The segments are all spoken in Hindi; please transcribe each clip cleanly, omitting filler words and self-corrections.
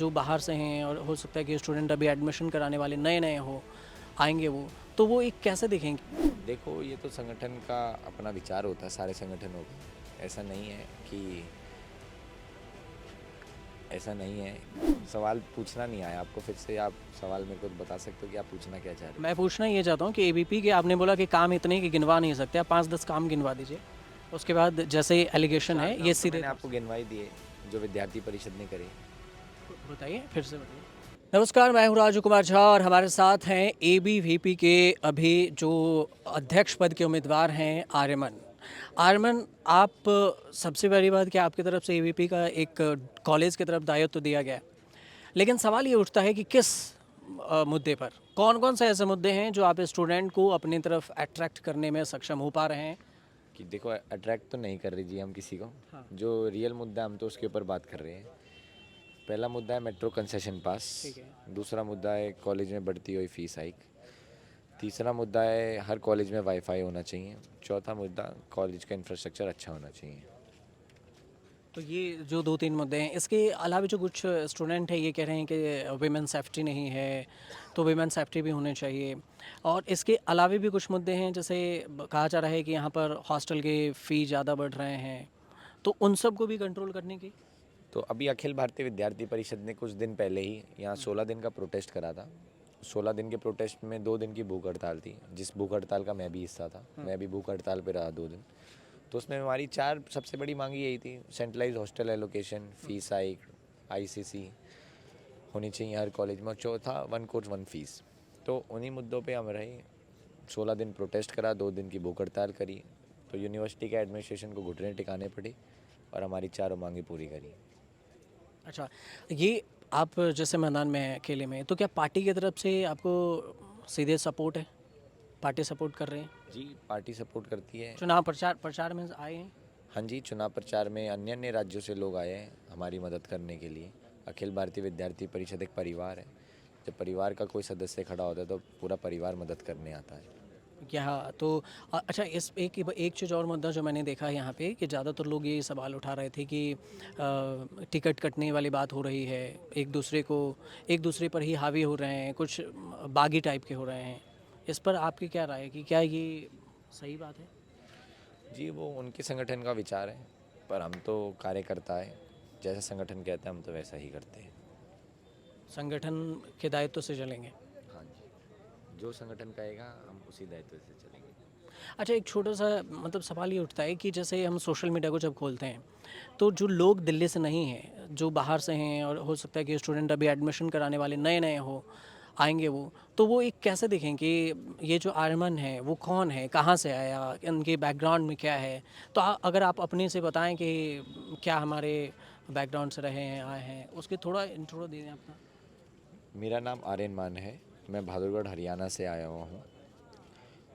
जो बाहर से हैं और हो सकता है कि स्टूडेंट अभी एडमिशन कराने वाले नए नए हो आएंगे वो, तो वो एक कैसे देखेंगे? देखो, ये तो संगठन का अपना विचार होता है, सारे संगठनों का। ऐसा नहीं है कि ऐसा नहीं है। सवाल पूछना नहीं आया आपको, फिर से आप सवाल मेरे को बता सकते हो कि आप पूछना क्या चाह रहे हो। मैं पूछना ये चाहता हूँ कि एबीपी के आपने बोला कि काम इतने कि गिनवा नहीं सकते, आप 5-10 काम गिनवा दीजिए। उसके बाद जैसे एलिगेशन चार है ये काम तो सीधे मैंने तौर आपको गिनवाई दिए जो विद्यार्थी परिषद ने करे। से बताइए, फिर से बताइए। नमस्कार, मैं हूँ राजू कुमार झा और हमारे साथ हैं एबीवीपी के अभी जो अध्यक्ष पद के उम्मीदवार हैं आर्यमन। आर्यमन, आप सबसे पहली बात कि आपकी तरफ से एबीपी का एक कॉलेज की तरफ दायित्व तो दिया गया है, लेकिन सवाल ये उठता है कि किस मुद्दे पर, कौन कौन से ऐसे मुद्दे हैं जो आप स्टूडेंट को अपनी तरफ अट्रैक्ट करने में सक्षम हो पा रहे हैं? कि देखो, अट्रैक्ट तो नहीं कर रही जी हम किसी को। हाँ। जो रियल मुद्दा है, हम तो उसके ऊपर बात कर रहे हैं। पहला मुद्दा है मेट्रो कंसेशन पास। ठीक है। दूसरा मुद्दा है कॉलेज में बढ़ती हुई फीस हाइक। तीसरा मुद्दा है हर कॉलेज में वाईफाई होना चाहिए। चौथा मुद्दा कॉलेज का इंफ्रास्ट्रक्चर अच्छा होना चाहिए। तो ये जो 2-3 मुद्दे हैं, इसके अलावा जो कुछ स्टूडेंट हैं ये कह रहे हैं कि वीमेन सेफ्टी नहीं है, तो वीमेन सेफ्टी भी होनी चाहिए। और इसके अलावा भी कुछ मुद्दे हैं, जैसे कहा जा रहा है कि यहाँ पर हॉस्टल के फ़ी ज़्यादा बढ़ रहे हैं, तो उन सब को भी कंट्रोल करने की। तो अभी अखिल भारतीय विद्यार्थी परिषद ने कुछ दिन पहले ही यहाँ 16 दिन का प्रोटेस्ट करा था। 16 दिन के प्रोटेस्ट में 2 दिन की भूख हड़ताल थी, जिस भूख हड़ताल का मैं भी हिस्सा था। मैं भी भूख हड़ताल पे रहा 2 दिन। तो उसमें हमारी 4 सबसे बड़ी मांगी यही थी: centralise hostel allocation, fees hike, ICC होनी चाहिए हर कॉलेज में, और चौथा वन कोर्स वन फीस। तो उन्हीं मुद्दों पे हम रहे। 16 दिन प्रोटेस्ट करा, 2 दिन की भूख हड़ताल करी। तो यूनिवर्सिटी के एडमिनिस्ट्रेशन को घुटने टिकाने पड़े और हमारी चारों मांगी पूरी करी। अच्छा, ये आप जैसे मैदान में हैं अकेले में, तो क्या पार्टी की तरफ से आपको सीधे सपोर्ट है? पार्टी सपोर्ट कर रही है? जी, पार्टी सपोर्ट करती है। चुनाव प्रचार प्रचार में आए हैं? हाँ जी, चुनाव प्रचार में अन्य अन्य राज्यों से लोग आए हैं हमारी मदद करने के लिए। अखिल भारतीय विद्यार्थी परिषद एक परिवार है। जब परिवार का कोई सदस्य खड़ा होता है तो पूरा परिवार मदद करने आता है। यहाँ तो अच्छा, इस एक चीज़ और मुद्दा जो मैंने देखा है यहाँ पे कि ज़्यादातर लोग ये सवाल उठा रहे थे कि टिकट कटने वाली बात हो रही है, एक दूसरे पर ही हावी हो रहे हैं, कुछ बागी टाइप के हो रहे हैं। इस पर आपकी क्या राय है कि क्या ये सही बात है? जी, वो उनके संगठन का विचार है, पर हम तो कार्यकर्ता है। जैसा संगठन कहता है हम तो वैसा ही करते हैं। संगठन के दायित्व से चलेंगे। हाँ जी, जो संगठन कहेगा हम उसी दायित्व से चलेंगे। अच्छा, एक छोटा सा मतलब सवाल ये उठता है कि जैसे हम सोशल मीडिया को जब खोलते हैं, तो जो लोग दिल्ली से नहीं हैं, जो बाहर से हैं और हो सकता है कि स्टूडेंट अभी एडमिशन कराने वाले नए नए हो आएंगे वो, तो वो एक कैसे देखें कि ये जो आर्यमन है वो कौन है, कहाँ से आया, इनके बैकग्राउंड में क्या है? तो अगर आप अपने से बताएं कि क्या हमारे बैकग्राउंड से रहे हैं, आए हैं, उसके थोड़ा इंट्रो दें अपना। मेरा नाम आर्यन मान है। मैं बहादुरगढ़ हरियाणा से आया हुआ हूँ,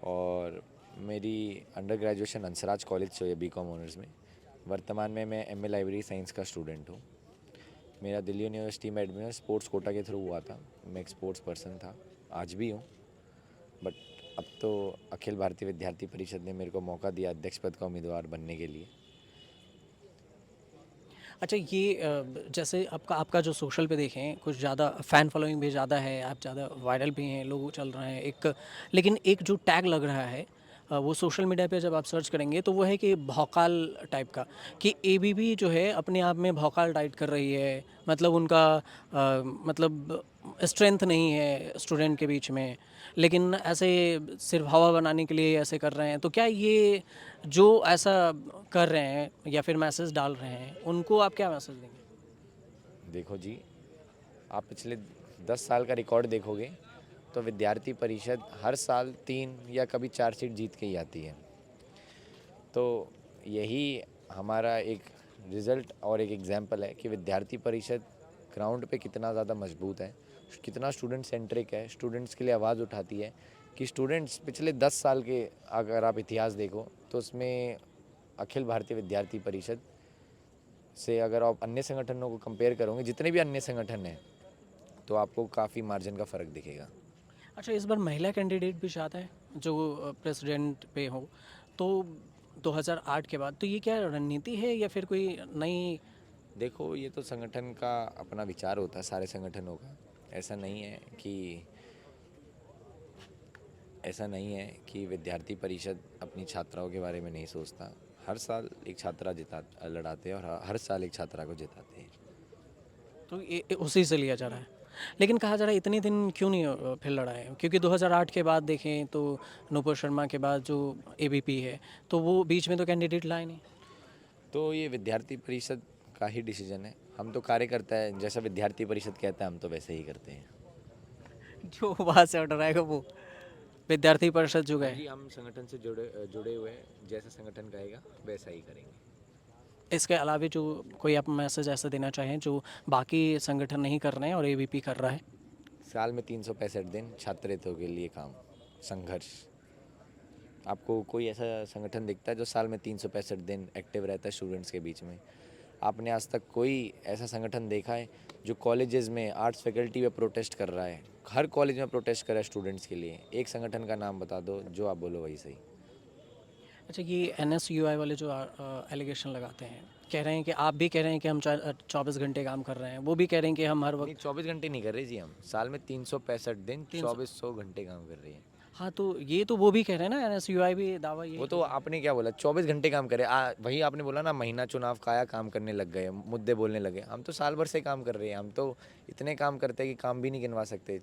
और मेरी अंडर ग्रेजुएशन हंसराज कॉलेज से हुई है बीकॉम ऑनर्स में। वर्तमान में मैं एमए लाइब्रेरी साइंस का स्टूडेंट हूँ। मेरा दिल्ली यूनिवर्सिटी में एडमिशन स्पोर्ट्स कोटा के थ्रू हुआ था। मैं एक स्पोर्ट्स पर्सन था, आज भी हूँ। बट अब तो अखिल भारतीय विद्यार्थी परिषद ने मेरे को मौका दिया अध्यक्ष पद का उम्मीदवार बनने के लिए। अच्छा, ये जैसे आपका आपका जो सोशल पे देखें कुछ ज़्यादा फ़ैन फॉलोइंग भी ज़्यादा है, आप ज़्यादा वायरल भी हैं, लोग चल रहे हैं एक, लेकिन एक जो टैग लग रहा है वो सोशल मीडिया पे जब आप सर्च करेंगे तो वो है कि भौकाल टाइप का, कि एबीवी जो है अपने आप में भौकाल टाइप कर रही है, मतलब उनका मतलब स्ट्रेंथ नहीं है स्टूडेंट के बीच में, लेकिन ऐसे सिर्फ हवा बनाने के लिए ऐसे कर रहे हैं। तो क्या ये जो ऐसा कर रहे हैं या फिर मैसेज डाल रहे हैं उनको आप क्या मैसेज देंगे? देखो जी, आप पिछले 10 साल का रिकॉर्ड देखोगे तो विद्यार्थी परिषद हर साल 3 या कभी 4 सीट जीत के ही आती है। तो यही हमारा एक रिज़ल्ट और एक एग्जाम्पल है कि विद्यार्थी परिषद ग्राउंड पे कितना ज़्यादा मजबूत है, कितना स्टूडेंट सेंट्रिक है, स्टूडेंट्स के लिए आवाज़ उठाती है। कि स्टूडेंट्स पिछले 10 साल के अगर आप इतिहास देखो तो उसमें अखिल भारतीय विद्यार्थी परिषद से अगर आप अन्य संगठनों को कंपेयर करोगे, जितने भी अन्य संगठन हैं, तो आपको काफ़ी मार्जिन का फ़र्क दिखेगा। अच्छा, इस बार महिला कैंडिडेट भी चाहता है जो प्रेसिडेंट पे हो, तो 2008 के बाद, तो ये क्या रणनीति है या फिर कोई नई देखो ये तो संगठन का अपना विचार होता है, सारे संगठनों का। ऐसा नहीं है कि ऐसा नहीं है कि विद्यार्थी परिषद अपनी छात्राओं के बारे में नहीं सोचता। हर साल एक छात्रा लड़ाते हैं और हर साल एक छात्रा को जिताते हैं। तो ये उसी से लिया जा रहा है। लेकिन कहा जा रहा है इतने दिन क्यों नहीं फिर लड़ा है, क्योंकि 2008 के बाद देखें तो नूपुर शर्मा के बाद जो एबीपी है तो वो बीच में तो कैंडिडेट लाए नहीं। तो ये विद्यार्थी परिषद का ही डिसीजन है। हम तो कार्यकर्ता है, जैसा विद्यार्थी परिषद कहता है हम तो वैसे ही करते हैं। जो वहाँ से ऑर्डर आएगा वो विद्यार्थी परिषद जो हाँ गए। जी, हम संगठन से जुड़े हुए हैं। जैसा संगठन कहेगा वैसा ही करेंगे। इसके अलावा जो कोई आप मैसेज ऐसा देना चाहें जो बाकी संगठन नहीं कर रहे हैं और एबीपी कर रहा है? साल में 365 दिन छात्रों के लिए काम, संघर्ष। आपको कोई ऐसा संगठन दिखता है जो साल में 365 दिन एक्टिव रहता है स्टूडेंट्स के बीच में? आपने आज तक कोई ऐसा संगठन देखा है जो कॉलेजेस में आर्ट्स फैकल्टी पे प्रोटेस्ट कर रहा है? हर कॉलेज में प्रोटेस्ट कर रहा है स्टूडेंट्स के लिए। एक संगठन का नाम बता दो, जो आप बोलो वही सही। अच्छा, ये एनएसयूआई वाले जो एलिगेशन लगाते हैं, कह रहे हैं कि आप भी कह रहे हैं कि हम 24 घंटे काम कर रहे हैं, वो भी कह रहे हैं कि हम हर नहीं, वक्त 24 घंटे नहीं कर रहे जी, हम साल में 365 दिन 2400 घंटे काम कर रही है। हाँ, तो ये तो वो भी कह रहे हैं ना, एनएसयूआई भी दावा ये वो तो आपने क्या बोला, 24 घंटे काम करे। वही आपने बोला ना, महीना चुनाव का आया, काम करने लग गए, मुद्दे बोलने लगे। हम तो साल भर से काम कर रहे हैं। हम तो इतने काम करते हैं कि काम भी नहीं गिनवा सकते।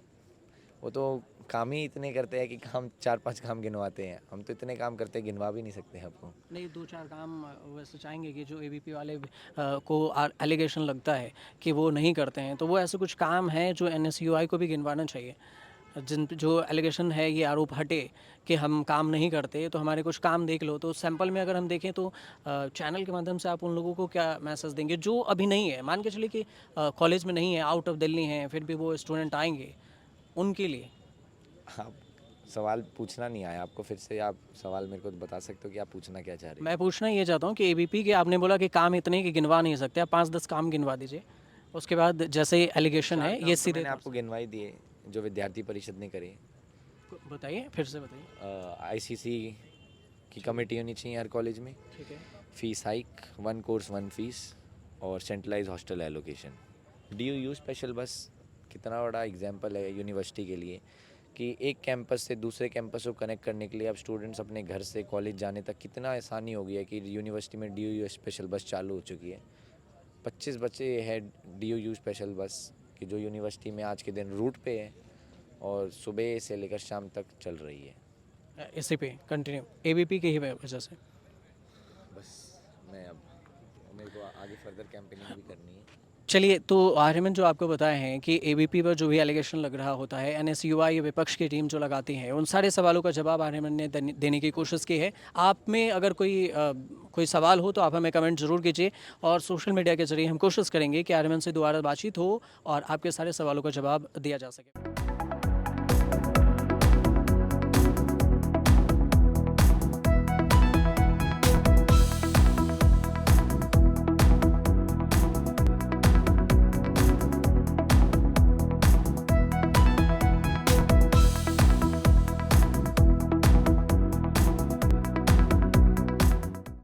वो तो काम ही इतने करते हैं कि काम 4-5 काम गिनवाते हैं। हम तो इतने काम करते हैं, गिनवा भी नहीं सकते आपको। नहीं, 2-4 काम वैसे चाहेंगे कि जो एबीपी वाले को एलिगेशन लगता है कि वो नहीं करते हैं, तो वो ऐसे कुछ काम हैं जो एनएसयूआई को भी गिनवाना चाहिए। जिन जो एलिगेशन है, ये आरोप हटे कि हम काम नहीं करते, तो हमारे कुछ काम देख लो। तो सैंपल में अगर हम देखें तो चैनल के माध्यम से आप उन लोगों को क्या मैसेज देंगे जो अभी नहीं है? मान के चलिए कि कॉलेज में नहीं है, आउट ऑफ दिल्ली हैं, फिर भी वो स्टूडेंट आएंगे उनके लिए। आप सवाल पूछना नहीं आया आपको, फिर से आप सवाल मेरे को बता सकते हो कि आप पूछना क्या चाह रहे हैं? मैं पूछना ये चाहता हूँ कि एबीपी के आपने बोला कि काम इतने कि गिनवा नहीं सकते, आप 5-10 काम गिनवा दीजिए। उसके बाद जैसे एलिगेशन है ये सीधे मैंने आपको गिनवाई दिए जो विद्यार्थी परिषद ने करे। बताइए, फिर से बताइए। आईसीसी की कमेटी होनी चाहिए हर कॉलेज में, ठीक है। फीस हाइक, 1 कोर्स 1 फीस, और centralise hostel allocation. DU special बस कितना बड़ा एग्जाम्पल है यूनिवर्सिटी के लिए कि एक कैंपस से दूसरे कैंपस को कनेक्ट करने के लिए अब स्टूडेंट्स अपने घर से कॉलेज जाने तक कितना आसानी हो गई है कि यूनिवर्सिटी में डीयू स्पेशल बस चालू हो चुकी है। 25 बच्चे है डीयू स्पेशल बस कि जो यूनिवर्सिटी में आज के दिन रूट पे है और सुबह से लेकर शाम तक चल रही है। इसी पे कंटिन्यू एबीपी की ही वजह से। बस मैं अब मेरे को आगे फर्दर कैंपेनिंग भी करनी है। चलिए, तो आर्यमन जो आपको बताए हैं कि एबीपी पर जो भी एलिगेशन लग रहा होता है, एनएसयूआई विपक्ष की टीम जो लगाती है, उन सारे सवालों का जवाब आर्यमन ने देने की कोशिश की है। आप में अगर कोई सवाल हो तो आप हमें कमेंट ज़रूर कीजिए और सोशल मीडिया के जरिए हम कोशिश करेंगे कि आर्यमन से दोबारा बातचीत हो और आपके सारे सवालों का जवाब दिया जा सके।